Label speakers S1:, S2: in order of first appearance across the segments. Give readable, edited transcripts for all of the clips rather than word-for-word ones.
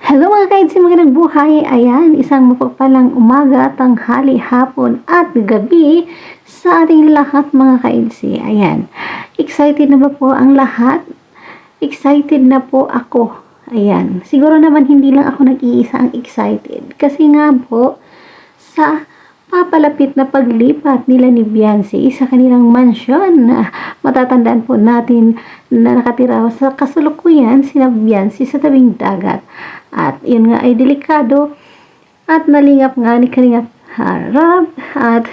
S1: Hello mga kaidsi, magandang buhay. Ayan, isang mapagpalang umaga, tanghali, hapon at gabi sa ating lahat mga kaidsi. Ayan, excited na ba po ang lahat? Excited na po ako. Ayan, siguro naman hindi lang ako nag-iisa ang excited. Kasi nga po, sa papalapit na paglipat nila ni Beyonce sa kanilang mansyon na matatandaan po natin na nakatira sa kasalukuyan sina Beyonce sa tabing dagat. At yun nga ay delikado at nalingap nga ni Kalingap Harab at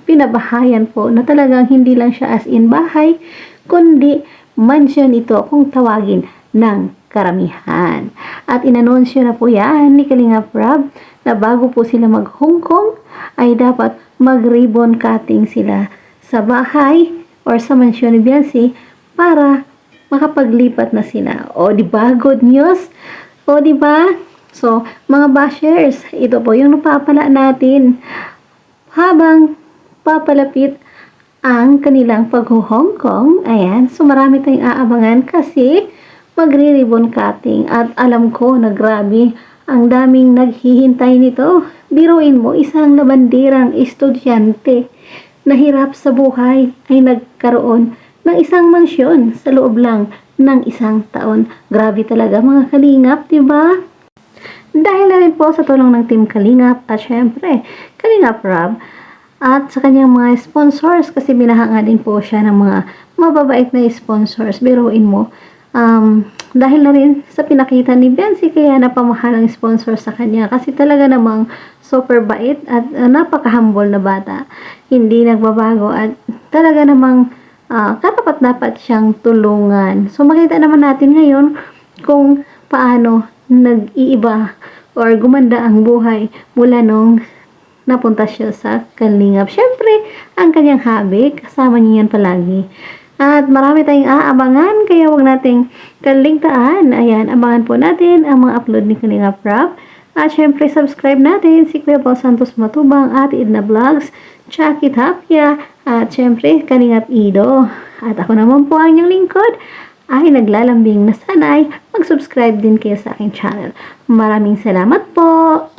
S1: pinabahayan po na talagang hindi lang siya as in bahay kundi mansyon ito kung tawagin ng karamihan. At inanunsyo na po yan ni Kalingap Rab na bago po sila mag Hong Kong ay dapat mag ribbon cutting sila sa bahay or sa mansyon ni Beyonce para makapaglipat na sila. O di ba, good news? O di ba? So, mga bashers, ito po yung napapala natin habang papalapit ang kanilang pag-Hong Kong. Ayan, so marami tayong aabangan kasi magre-ribbon cutting at alam ko na grabe ang daming naghihintay nito. Biruin mo, isang labandirang estudyante na hirap sa buhay ay nagkaroon ng isang mansyon sa loob lang ng isang taon. Grabe talaga mga kalingap, diba? Dahil na rin po sa tulong ng Team Kalingap at syempre, Kalingap Rab at sa kanyang mga sponsors kasi binahanga din po siya ng mga mababait na sponsors. Biruin mo, dahil na rin sa pinakita ni Beyonce kaya napamahal ang sponsor sa kanya kasi talaga namang super bait at napaka-humble na bata. Hindi nagbabago at talaga namang katapat-dapat siyang tulungan. So makita naman natin ngayon kung paano nag-iiba or gumanda ang buhay mula nung napunta siya sa Kalingap. Syempre, ang kanyang hobby, kasama niya yan palagi. At marami tayong aabangan, kaya huwag nating kaligtaan. Ayan, abangan po natin ang mga upload ni Kalingap Rab. At syempre, subscribe natin si Kuya Paul Santos Matubang at Edna Vlogs, Chucky Tapia, at syempre, Kalingap Ido. At ako naman po ang inyong lingkod ay naglalambing na sanay mag-subscribe din kayo sa aking channel. Maraming salamat po!